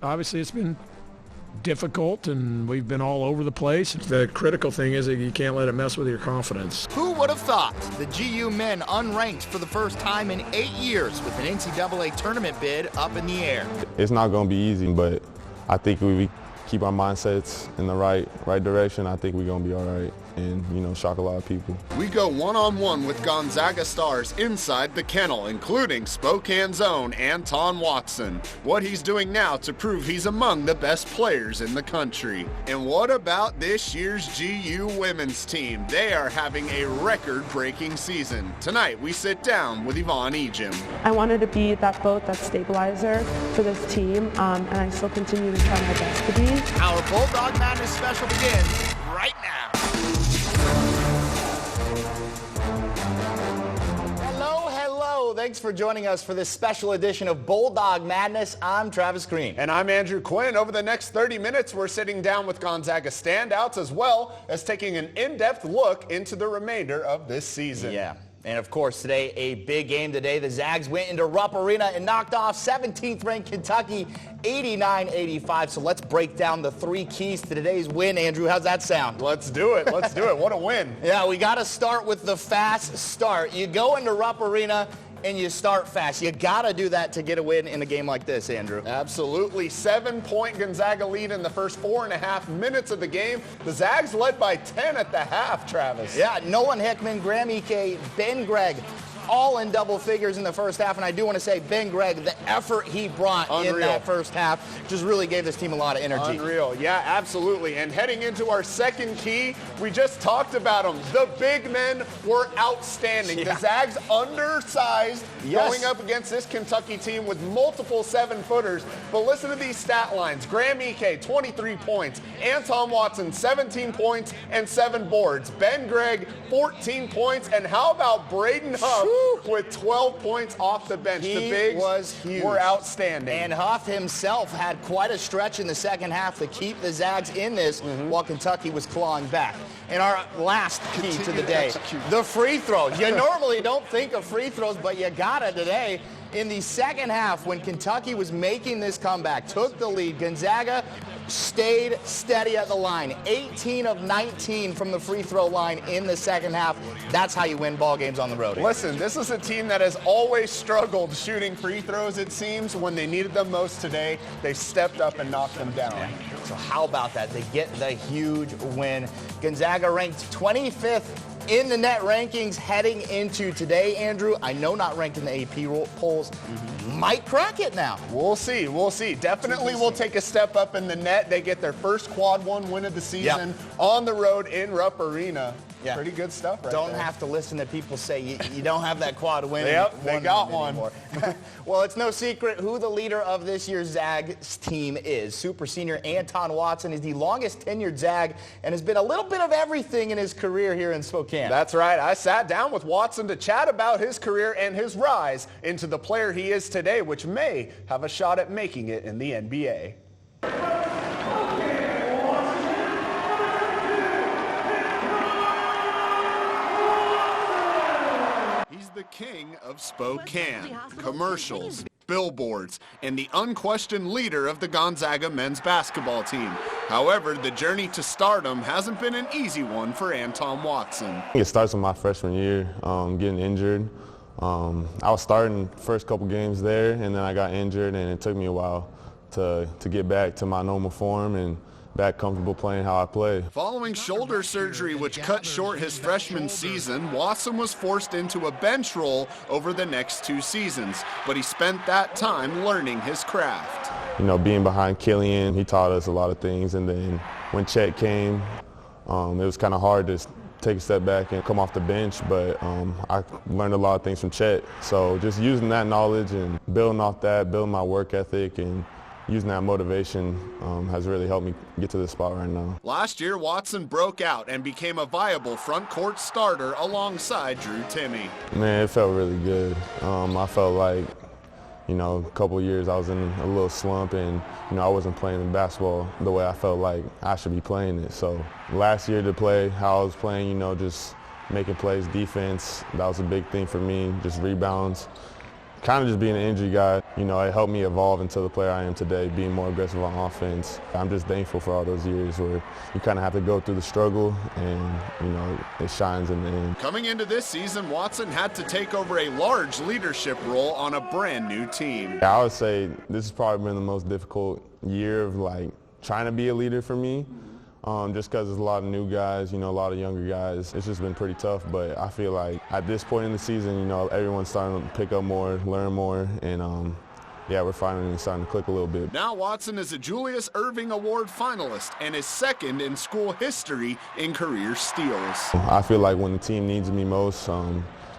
Obviously, it's been difficult, and we've been all over the place. The critical thing is that you can't let it mess with your confidence. Who would have thought the GU men unranked for the first time in 8 years with an NCAA tournament bid up in the air? It's not going to be easy, but I think we keep our mindsets in the right direction. I think we're going to be all right and, shock a lot of people. We go one-on-one with Gonzaga stars inside the kennel, including Spokane's own Anton Watson. What he's doing now to prove he's among the best players in the country. And what about this year's GU women's team? They are having a record-breaking season. Tonight, we sit down with Yvonne Ejim. I wanted to be that boat, that stabilizer for this team, and I still continue to try my best to be. Our Bulldog Madness special begins right now. Hello. Thanks for joining us for this special edition of Bulldog Madness. I'm Travis Green. And I'm Andrew Quinn. Over the next 30 minutes, we're sitting down with Gonzaga standouts as well as taking an in-depth look into the remainder of this season. Yeah. And of course, today, a big game today. The Zags went into Rupp Arena and knocked off 17th ranked Kentucky 89-85. So let's break down the three keys to today's win. Andrew, how's that sound? Let's do it. Let's do it. What a win. Yeah, we got to start with the fast start. You go into Rupp Arena and you start fast. You got to do that to get a win in a game like this, Andrew. Absolutely. 7-point Gonzaga lead in the first 4.5 minutes of the game. The Zags led by 10 at the half, Travis. Yeah, Nolan Hickman, Graham Ike, Ben Gregg, all in double figures in the first half. And I do want to say, Ben Gregg, the effort he brought in that first half just really gave this team a lot of energy. Unreal. Yeah, absolutely. And heading into our second key, we just talked about them. The big men were outstanding. Yeah. The Zags undersized going up against this Kentucky team with multiple 7-footers. But listen to these stat lines. Graham Ike, 23 points. Anton Watson, 17 points and 7 boards. Ben Gregg, 14 points. And how about Braden Huff with 12 points off the bench? The bigs was huge. Were outstanding. And Huff himself had quite a stretch in the second half to keep the Zags in this while Kentucky was clawing back. And our last key to the day, the free throws. You normally don't think of free throws, but you got it today. In the second half, when Kentucky was making this comeback, took the lead, Gonzaga stayed steady at the line. 18 of 19 from the free throw line in the second half. That's how you win ball games on the road. Listen, this is a team that has always struggled shooting free throws, it seems. When they needed them most today, they stepped up and knocked them down. Yeah. So how about that? They get the huge win. Gonzaga ranked 25th in the net rankings heading into today, Andrew. I know not ranked in the AP polls. Might crack it now. We'll see. We'll see. Definitely will take a step up in the net. They get their first quad 1 win of the season on the road in Rupp Arena. Yeah. Pretty good stuff right Don't there. have to listen to people say you don't have that quad win. Yep, they got one. Well, it's no secret who the leader of this year's Zags team is. Super senior Anton Watson is the longest tenured Zag and has been a little bit of everything in his career here in Spokane. That's right. I sat down with Watson to chat about his career and his rise into the player he is today, which may have a shot at making it in the NBA. The king of Spokane, commercials, billboards, and the unquestioned leader of the Gonzaga men's basketball team. However, the journey to stardom hasn't been an easy one for Anton Watson. It starts with my freshman year, getting injured. I was starting the first couple games there, and then I got injured, and it took me a while to get back to my normal form and back comfortable playing how I play. Following shoulder surgery, which cut short his freshman season, Watson was forced into a bench role over the next 2 seasons, but he spent that time learning his craft. Being behind Killian, he taught us a lot of things, and then when Chet came, it was kind of hard to take a step back and come off the bench, but I learned a lot of things from Chet. So just using that knowledge and building off that, building my work ethic, and using that motivation has really helped me get to this spot right now. Last year, Watson broke out and became a viable front court starter alongside Drew Timme. Man, it felt really good. I felt like, a couple of years I was in a little slump and, I wasn't playing basketball the way I felt like I should be playing it. So last year to play how I was playing, just making plays, defense, that was a big thing for me, just rebounds. kind of just being an injury guy, you know, it helped me evolve into the player I am today, being more aggressive on offense. I'm just thankful for all those years where you kind of have to go through the struggle and, you know, it shines in the end. Coming into this season, Watson had to take over a large leadership role on a brand new team. I would say this has probably been the most difficult year of like trying to be a leader for me. Just because there's a lot of new guys, you know, a lot of younger guys. It's just been pretty tough, but I feel like at this point in the season, you know, everyone's starting to pick up more, learn more, and yeah, we're finally starting to click a little bit. Now Watson is a Julius Erving Award finalist and is second in school history in career steals. I feel like when the team needs me most,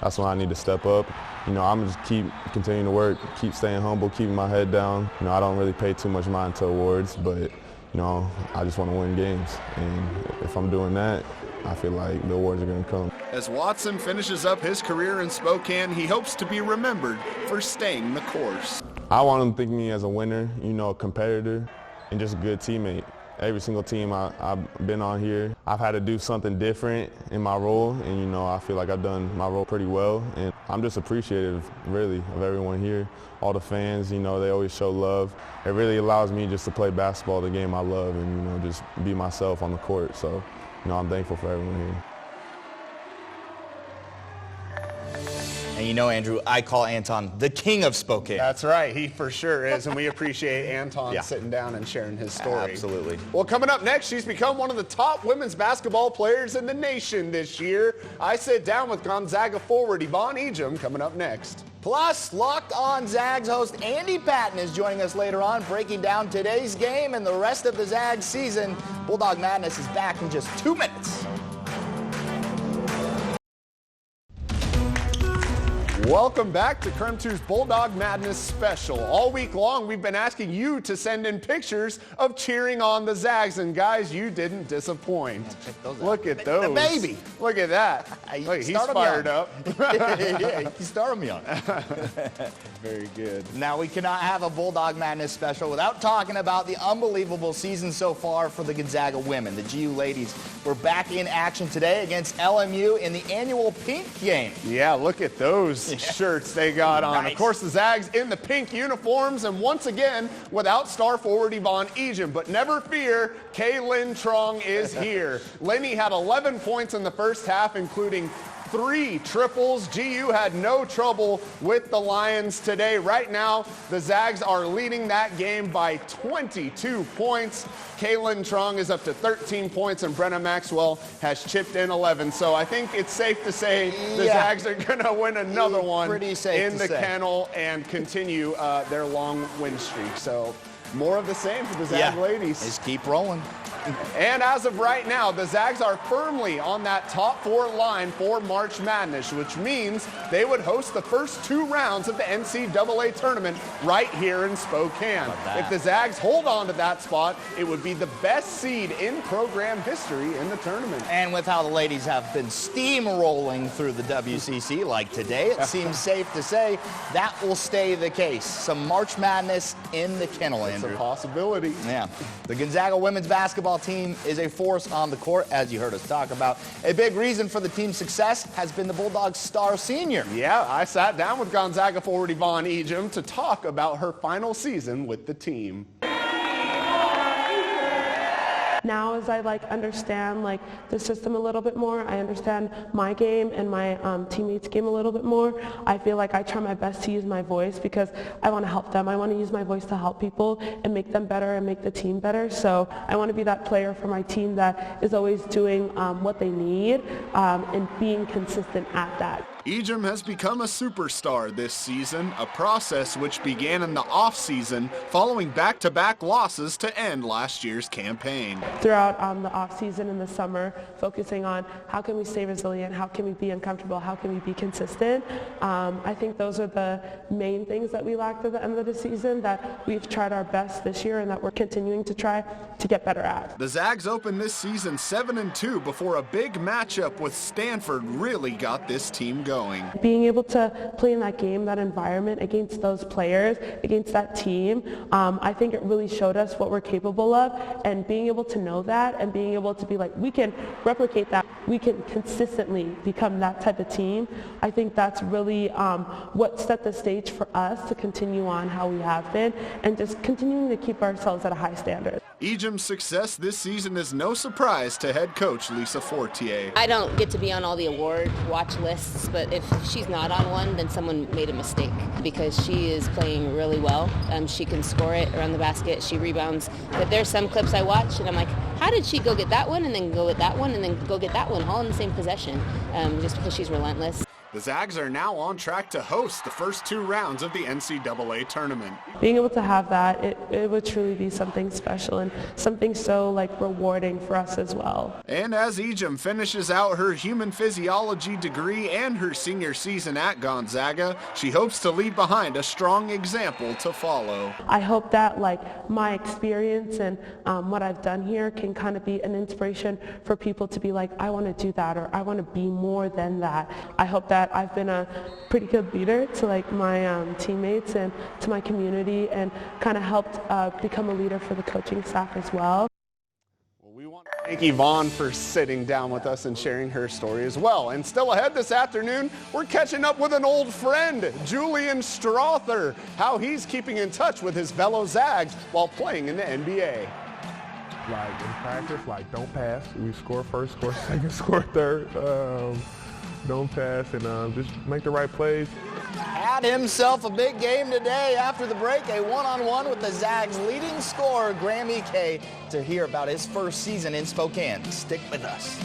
that's when I need to step up. You know, I'm just keep continuing to work, keep staying humble, keeping my head down. You know, I don't really pay too much mind to awards, but you know, I just want to win games, and if I'm doing that, I feel like the awards are going to come. As Watson finishes up his career in Spokane, he hopes to be remembered for staying the course. I want them to think of me as a winner, you know, a competitor, and just a good teammate. Every single team I've been on here, I've had to do something different in my role, and you know, I feel like I've done my role pretty well, and I'm just appreciative, really, of everyone here, all the fans. You know, they always show love. It really allows me just to play basketball, the game I love, and you know, just be myself on the court. So, you know, I'm thankful for everyone here. And you know, Andrew, I call Anton the king of Spokane. That's right, he for sure is, and we appreciate Anton sitting down and sharing his story. Absolutely. Well, coming up next, she's become one of the top women's basketball players in the nation this year. I sit down with Gonzaga forward Yvonne Ejim coming up next. Plus, Locked On Zags host Andy Patton is joining us later on, breaking down today's game and the rest of the Zags season. Bulldog Madness is back in just 2 minutes. Welcome back to KREM 2's Bulldog Madness Special. All week long, we've been asking you to send in pictures of cheering on the Zags, and guys, you didn't disappoint. Look at those. The baby. Look at that. Look, he's fired up. Yeah, you start me on. Very good. Now, we cannot have a Bulldog Madness Special without talking about the unbelievable season so far for the Gonzaga women. The GU ladies were back in action today against LMU in the annual pink game. Yeah, look at those shirts they got on. Nice. Of course, the Zags in the pink uniforms, and once again, without star forward Yvonne Ejim. But never fear, Kaylin Trong is here. Lenny had 11 points in the first half, including 3 triples. GU had no trouble with the Lions today. Right now, the Zags are leading that game by 22 points. Kaylin Trong is up to 13 points, and Brenna Maxwell has chipped in 11. So I think it's safe to say the Zags are going to win another one in the kennel and continue their long win streak. So more of the same for the Zag ladies. Just keep rolling. And as of right now, the Zags are firmly on that top 4 line for March Madness, which means they would host the first 2 rounds of the NCAA tournament right here in Spokane. If the Zags hold on to that spot, it would be the best seed in program history in the tournament. And with how the ladies have been steamrolling through the WCC like today, it seems safe to say that will stay the case. Some March Madness in the kennel, Andrew. It's a possibility. Yeah. The Gonzaga women's basketball team is a force on the court, as you heard us talk about. A big reason for the team's success has been the Bulldogs' star senior. Yeah, I sat down with Gonzaga forward Yvonne Ejim to talk about her final season with the team. Now as I understand the system a little bit more, I understand my game and my teammates' game a little bit more. I feel like I try my best to use my voice because I want to help them. I want to use my voice to help people and make them better and make the team better. So I want to be that player for my team that is always doing what they need and being consistent at that. Ejim has become a superstar this season, a process which began in the off-season following back-to-back losses to end last year's campaign. Throughout the off-season and the summer, focusing on how can we stay resilient, how can we be uncomfortable, how can we be consistent. I think those are the main things that we lacked at the end of the season that we've tried our best this year and that we're continuing to try to get better at. The Zags opened this season 7-2 before a big matchup with Stanford really got this team going. going. Being able to play in that game, that environment, against those players, against that team, I think it really showed us what we're capable of, and being able to know that and being able to be like, we can replicate that, we can consistently become that type of team. I think that's really what set the stage for us to continue on how we have been and just continuing to keep ourselves at a high standard. Ejim's success this season is no surprise to head coach Lisa Fortier. I don't get to be on all the award watch lists, but if she's not on one, then someone made a mistake, because she is playing really well. She can score it around the basket, she rebounds. But there's some clips I watch and I'm like, how did she go get that one and then go get that one and then go get that one all in the same possession? Just because she's relentless. The Zags are now on track to host the first 2 rounds of the NCAA tournament. Being able to have that, it would truly be something special and something so rewarding for us as well. And as Ejim finishes out her human physiology degree and her senior season at Gonzaga, she hopes to leave behind a strong example to follow. I hope that my experience and what I've done here can kind of be an inspiration for people to be like, I want to do that, or I want to be more than that. I hope that I've been a pretty good leader to my teammates and to my community, and kind of helped become a leader for the coaching staff as well. We want to thank Yvonne for sitting down with us and sharing her story as well. And still ahead this afternoon, we're catching up with an old friend, Julian Strother, how he's keeping in touch with his fellow Zags while playing in the NBA. In practice, don't pass. We score first, score second, score third. Don't pass, and just make the right plays. Had himself a big game today after the break, a one-on-one with the Zags leading scorer, Graham Ike, to hear about his first season in Spokane. Stick with us.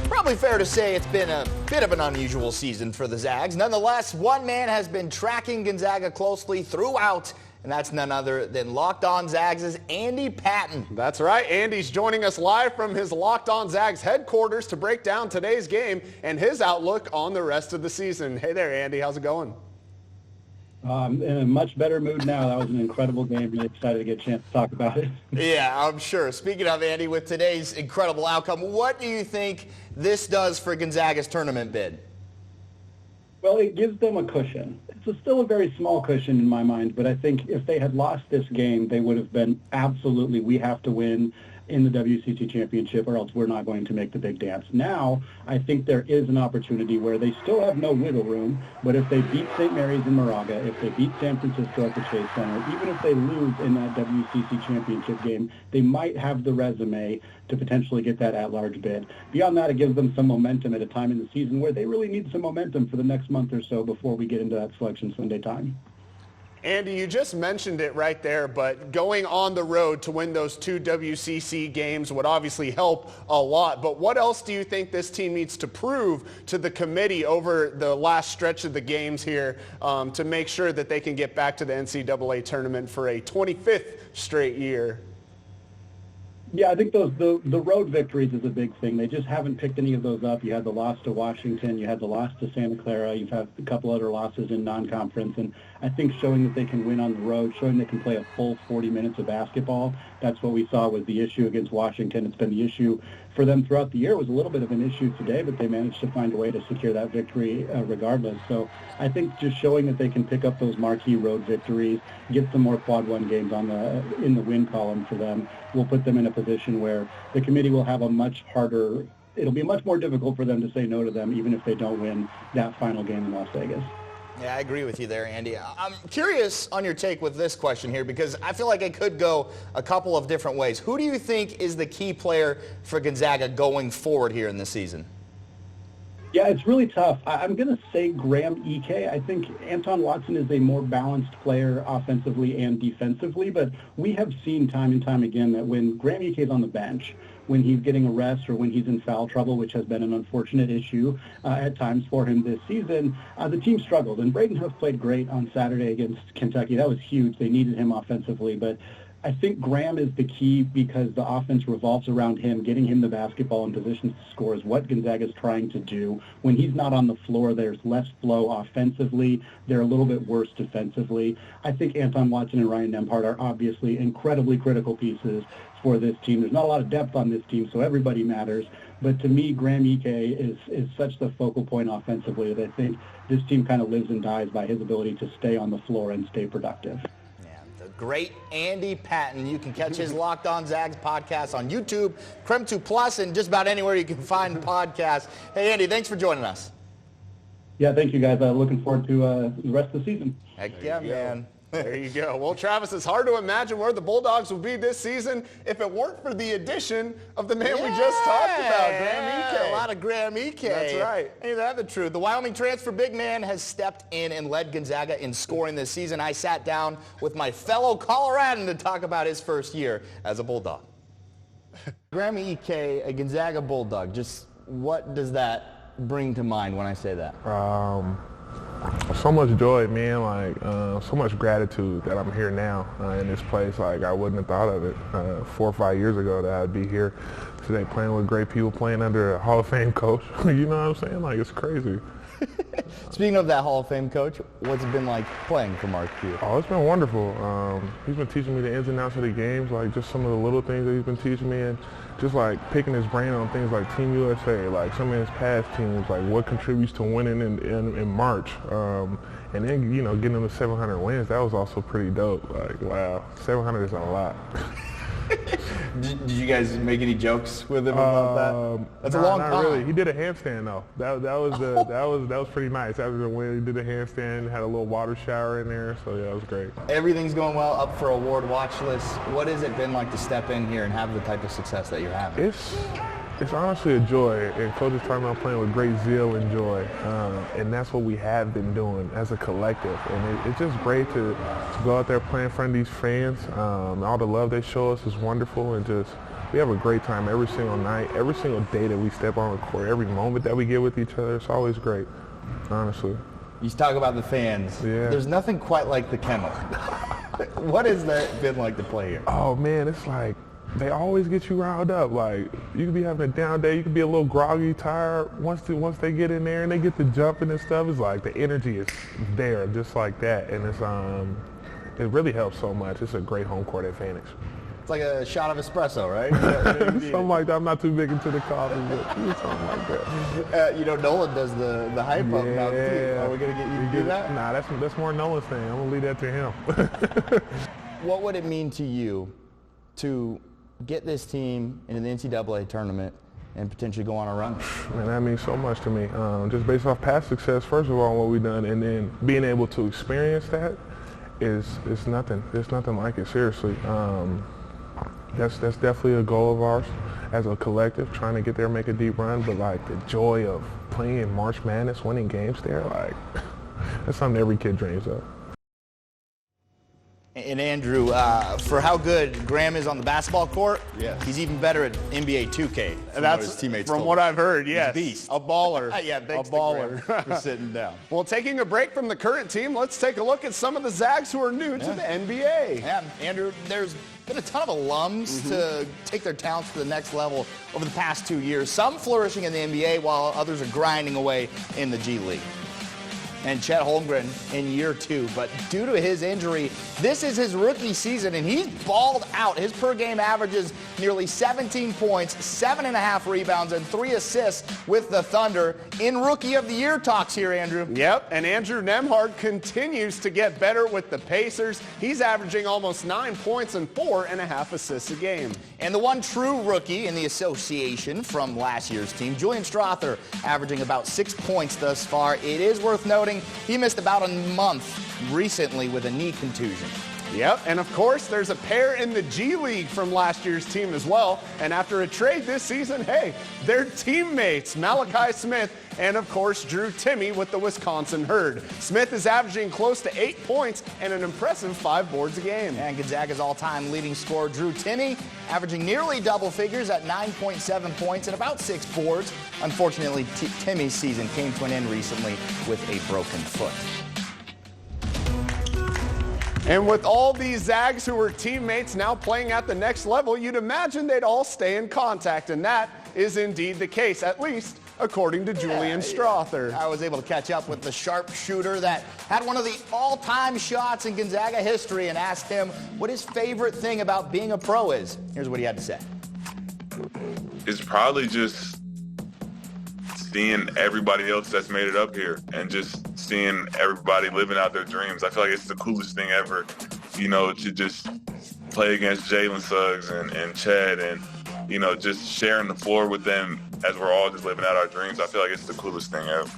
Probably fair to say it's been a bit of an unusual season for the Zags. Nonetheless, one man has been tracking Gonzaga closely throughout, and that's none other than Locked On Zags' Andy Patton. That's right. Andy's joining us live from his Locked On Zags headquarters to break down today's game and his outlook on the rest of the season. Hey there, Andy. How's it going? I'm in a much better mood now. That was an incredible game. Really excited to get a chance to talk about it. Yeah, I'm sure. Speaking of, Andy, with today's incredible outcome, what do you think this does for Gonzaga's tournament bid? Well, it gives them a cushion. It's still a very small cushion in my mind, but I think if they had lost this game, they would have been absolutely, we have to win in the WCC championship or else we're not going to make the big dance. Now, I think there is an opportunity where they still have no wiggle room, but if they beat St. Mary's in Moraga, if they beat San Francisco at the Chase Center, even if they lose in that WCC championship game, they might have the resume to potentially get that at-large bid. Beyond that, it gives them some momentum at a time in the season where they really need some momentum for the next month or so before we get into that Selection Sunday time. Andy, you just mentioned it right there, but going on the road to win those 2 WCC games would obviously help a lot. But what else do you think this team needs to prove to the committee over the last stretch of the games here to make sure that they can get back to the NCAA tournament for a 25th straight year? Yeah, I think the road victories is a big thing. They just haven't picked any of those up. You had the loss to Washington. You had the loss to Santa Clara. You've had a couple other losses in non-conference. And I think showing that they can win on the road, showing they can play a full 40 minutes of basketball, that's what we saw was the issue against Washington. It's been the issue for them throughout the year. It was a little bit of an issue today, but they managed to find a way to secure that victory regardless. So I think just showing that they can pick up those marquee road victories, get some more quad one games in the win column for them, will put them in a position where the committee will have it'll be much more difficult for them to say no to them, even if they don't win that final game in Las Vegas. Yeah, I agree with you there, Andy. I'm curious on your take with this question here, because I feel like it could go a couple of different ways. Who do you think is the key player for Gonzaga going forward here in the season? Yeah, it's really tough. I'm going to say Graham Ike. I think Anton Watson is a more balanced player offensively and defensively, but we have seen time and time again that when Graham Ike is on the bench, when he's getting a rest or when he's in foul trouble, which has been an unfortunate issue at times for him this season, the team struggled. And Braden Hook played great on Saturday against Kentucky. That was huge. They needed him offensively, but I think Graham is the key because the offense revolves around him. Getting him the basketball in positions to score is what Gonzaga is trying to do. When he's not on the floor, there's less flow offensively. They're a little bit worse defensively. I think Anton Watson and Ryan Nembhard are obviously incredibly critical pieces for this team. There's not a lot of depth on this team, so everybody matters. But to me, Graham Ike is such the focal point offensively that I think this team kind of lives and dies by his ability to stay on the floor and stay productive. Great Andy Patton. You can catch his Locked On Zags podcast on YouTube, KREM 2 Plus, and just about anywhere you can find podcasts. Hey, Andy, thanks for joining us. Yeah, thank you, guys. Looking forward to the rest of the season. Heck yeah, man. There you go. Well, Travis, it's hard to imagine where the Bulldogs would be this season if it weren't for the addition of the man we just talked about, Graham Ike. A lot of Graham Ike. That's right. Ain't that the truth? The Wyoming transfer big man has stepped in and led Gonzaga in scoring this season. I sat down with my fellow Coloradan to talk about his first year as a Bulldog. Graham Ike, a Gonzaga Bulldog, just what does that bring to mind when I say that? So much joy, man, so much gratitude that I'm here now in this place. I wouldn't have thought of it 4 or 5 years ago that I'd be here today playing with great people, playing under a Hall of Fame coach. You know what I'm saying? It's crazy. Speaking of that Hall of Fame coach, what's it been like playing for Mark Pugh? Oh, it's been wonderful. He's been teaching me the ins and outs of the games, just some of the little things that he's been teaching me, and just picking his brain on things like Team USA, some of his past teams, what contributes to winning in March. And then, getting them to 700 wins, that was also pretty dope. Wow, 700 is a lot. Did you guys make any jokes with him about that? That's a long time. Not really. He did a handstand though. That was pretty nice. After the win, he did a handstand, had a little water shower in there, so yeah, it was great. Everything's going well, up for award watch list. What has it been like to step in here and have the type of success that you're having? It's honestly a joy, and Coach is talking about playing with great zeal and joy, and that's what we have been doing as a collective. And it's just great to go out there playing in front of these fans. All the love they show us is wonderful, and we have a great time every single night, every single day that we step on the court, every moment that we get with each other. It's always great, honestly. You talk about the fans. Yeah. There's nothing quite like the kennel. What has that been like to play here? Oh man, it's they always get you riled up. You could be having a down day, you could be a little groggy, tired. Once they get in there and they get to jumping and stuff, it's the energy is there just like that. And it really helps so much. It's a great home court advantage. It's like a shot of espresso, right? Something like that. I'm not too big into the coffee, but something like that. Nolan does the hype up now too. Are we going to get you to do that? Nah, that's more Nolan's thing. I'm going to leave that to him. What would it mean to you to get this team into the NCAA tournament and potentially go on a run? Man, that means so much to me. Just based off past success, first of all, what we've done, and then being able to experience that is nothing. There's nothing like it, seriously. That's definitely a goal of ours as a collective, trying to get there, make a deep run. But the joy of playing in March Madness, winning games there, that's something every kid dreams of. And Andrew, for how good Graham is on the basketball court, he's even better at NBA 2K. That's his teammates from what I've heard. Yes, beast. A baller. Yeah, a baller for sitting down. Well, taking a break from the current team, let's take a look at some of the Zags who are new to the NBA. Yeah, Andrew, there's been a ton of alums to take their talents to the next level over the past 2 years. Some flourishing in the NBA while others are grinding away in the G League. And Chet Holmgren in year 2. But due to his injury, this is his rookie season, and he's balled out. His per-game averages nearly 17 points, 7.5 rebounds, and 3 assists with the Thunder. In Rookie of the Year talks here, Andrew. Yep, and Andrew Nembhard continues to get better with the Pacers. He's averaging almost 9 points and 4.5 assists a game. And the one true rookie in the association from last year's team, Julian Strother, averaging about 6 points thus far. It is worth noting he missed about a month recently with a knee contusion. Yep, and of course, there's a pair in the G League from last year's team as well. And after a trade this season, hey, they're teammates, Malachi Smith and, of course, Drew Timme with the Wisconsin Herd. Smith is averaging close to 8 points and an impressive 5 boards a game. And Gonzaga's all-time leading scorer, Drew Timme, averaging nearly double figures at 9.7 points and about 6 boards. Unfortunately, Timme's season came to an end recently with a broken foot. And with all these Zags who were teammates now playing at the next level, you'd imagine they'd all stay in contact, and that is indeed the case, at least according to Julian Strother. I was able to catch up with the sharpshooter that had one of the all-time shots in Gonzaga history and asked him what his favorite thing about being a pro is. Here's what he had to say. It's probably just seeing everybody else that's made it up here and just seeing everybody living out their dreams. I feel like it's the coolest thing ever, you know, to just play against Jalen Suggs and Chad and, you know, just sharing the floor with them as we're all just living out our dreams. I feel like it's the coolest thing ever.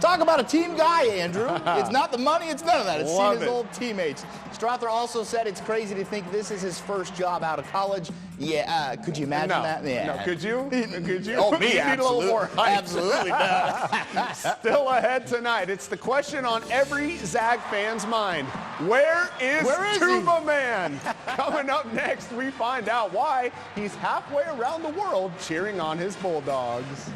Talk about a team guy, Andrew. It's not the money, it's none of that. It's seeing his old teammates. Strother also said it's crazy to think this is his first job out of college. Yeah, could you imagine that? Yeah. No, could you? Could you? Oh, me, you need a little more hype. Absolutely. Still ahead tonight. It's the question on every Zag fan's mind. Where is Tuba Man? Coming up next, we find out why he's halfway around the world cheering on his Bulldogs.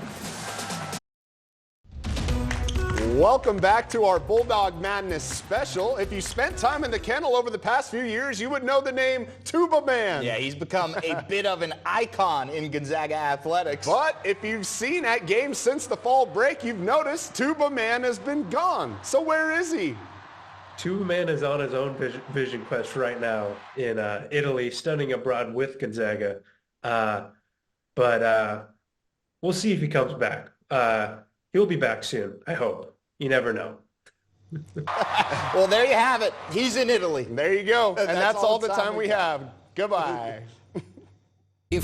Welcome back to our Bulldog Madness special. If you spent time in the kennel over the past few years, you would know the name Tuba Man. Yeah, he's become a bit of an icon in Gonzaga athletics. But if you've seen at games since the fall break, you've noticed Tuba Man has been gone. So where is he? Tuba Man is on his own vision quest right now in Italy, studying abroad with Gonzaga. But we'll see if he comes back. He'll be back soon, I hope. You never know. Well, there you have it. He's in Italy. There you go. And that's all the time we have. Goodbye.